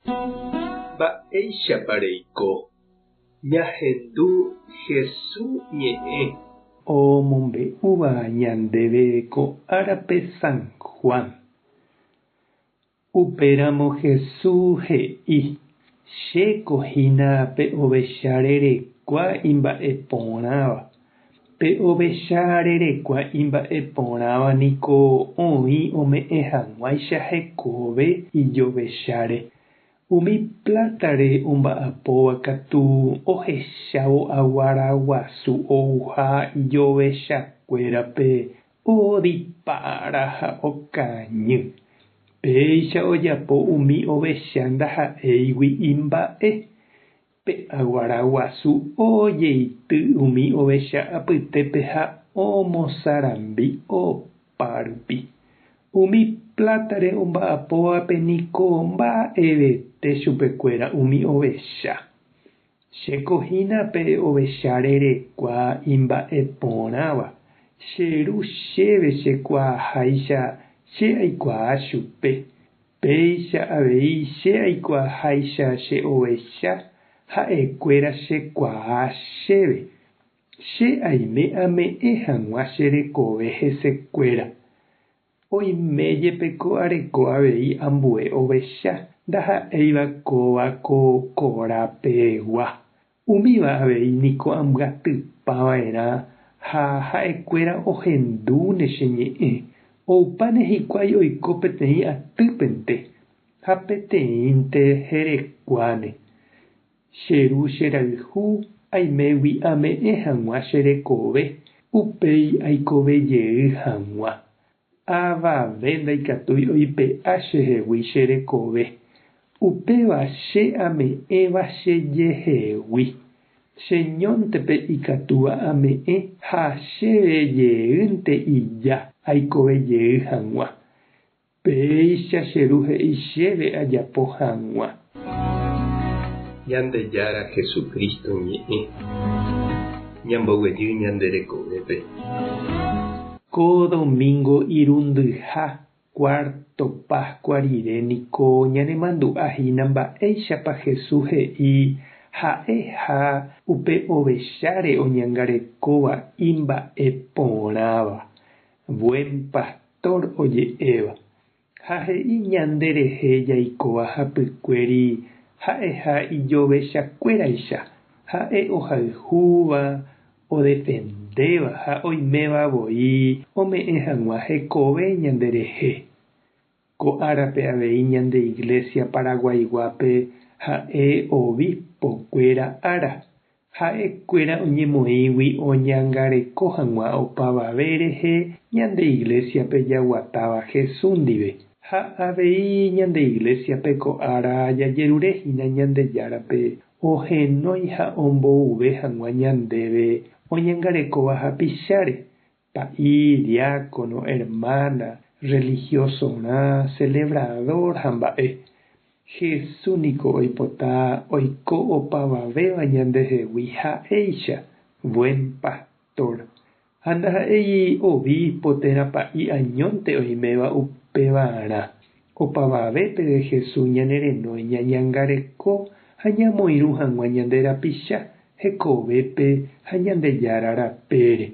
Mba'éichapareiko ñahendu Jesús ñe'ẽ omombe'úva ñandéve ko árape San Juan. Upéramo Jesús he'i chékohína pe ovecha rerekua imba'eporãva. Pe ovecha rerekua imba'eporãva niko oĩ ome'ẽ hag̃uáicha hekove ijovecháre. Umi plátare omba'apóva katu ohechávo aguaraguasu ouha ijovechakuérape odipára ha okañy. Péicha ojapo umi ovecha ndaha'éigui imba'e. Pe aguaraguasu ojeity umi ovecha apytépe ha omosãrambi opárupi. Umi plátare omba'apóvape niko mba'evete chupekuéra umi ovecha. Chekohína pe ovecha rerekua imba'eporãva. Cheru chéve chekuaaháicha che aikuaa chupe. Péicha avei che aikuaaháicha che ovecha ha'ekuéra chekuaa chéve. Che aime ame'ẽ hag̃ua cherekove hesekuéra. Oimejepeko areko avei ambue ovecha ndaha'éiva kóva ko korapegua. Umíva avei niko ambyatypava'erã ha ha'ekuéra ohendúne cheñe'ẽ. Oupáne hikuái oiko peteĩ atýpente ha peteĩnte herekuáne. Cheru cherayhu aimégui ame'ẽ hag̃ua cherekove upéi aikovejey hag̃ua. Avave ndaikatúi oipe'a chehegui cherekove. Upéva che ame'ẽva chejehegui. Cheñóntepe ikatúva ame'ẽ ha chevejeýnte ija aikovejey hag̃ua. Péicha cheru he'i chéve ajapo hag̃ua. Ñandejára Jesucristo ñe'ẽ ñamboguejy ñande rekovépe. Ko domingo irundyha cuarto Pascua rire niko ñanemandu'ahína mba'éichapa Jesús he'i ha'e ha upe ovecháre oñangarekóva imba'eporãva. Buen Pastor oje'éva. Ha he'i ñanderehe jaikóva hapykuéri ha'eha ijovechakuéraicha. Ha'e ohayhúva odefendéva ha oimevavoi ome'ẽ hag̃ua hekove ñanderehe. Ko árape avei ñande Iglesia Paraguaiguápe ha'e obispokuéra ára. Ha'ekuéra oñemoĩgui oñangareko hag̃ua opavave rehe ñande Iglesiape jaguatáva Jesús ndive. Ha avei ñande Iglesiape ko ára jajerurehína Ñandejárape ohenói ha omboyve hag̃ua ñandéve oñangarekóva hapicháre. Pa'i, diácono, hermana, religiosorã, celebrador ha mba'e. Jesús niko oipota oiko opavavéva ñandehegui ha'éicha Buen Pastor. Ha ndaha'éi obispo térã pa'i añónte oiméva upevarã. Opavavépe Jesús ñanerenói ñañangareko ha ñamoirũ hag̃ua ñande rapicha hekovépe ha Ñandejára rapére.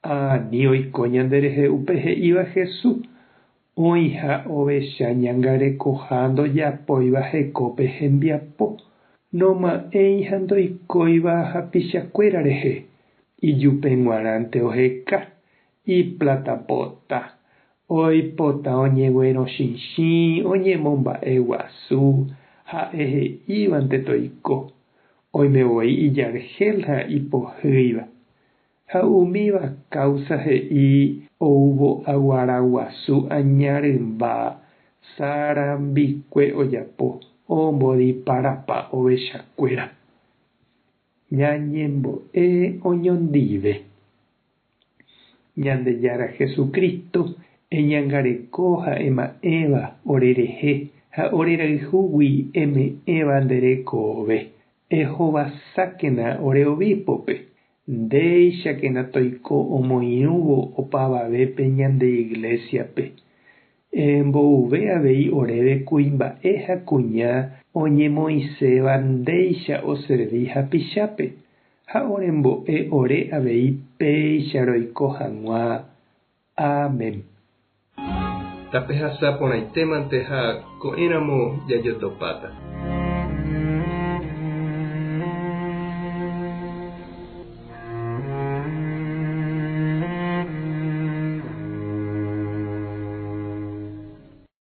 Ani oiko ñanderehe upe he'íva Jesús. Oĩha ovecha ñangarekoha ndojapóiva hekópe hembiapo. Noma'ẽi ha ndoikóiva hapichakuéra rehe. Ijupe g̃uarãnte oheka. Iplatapota. Oipota oñeguerõchichĩ oñemomba'eguasu ha'e he'ívante toiko. Oimevoi ijarhel ha ipohýiva. Ha umíva causa he'i oúvo aguaraguasu añarymba sarambikue ojapo ombodiparapa ovechakuéra. Ñañembo'e oñondive. Ñandejára Jesucristo eñangareko ha ema'ẽva orerehe ha orerayhúgui eme'ẽva nderekove. Ehovasákena ore obispope. Ndéichakena toiko omoirũvo opavavépe ñande Iglesiape. Mbouve avei oréve kuimba'e ha kuña oñemoiséva ndéicha osẽvi hapichápe ha orembo'e ore avei péicha roiko hag̃ua. Amén. Tape hasaporãitémante ha ko'ẽramo jajotopáta.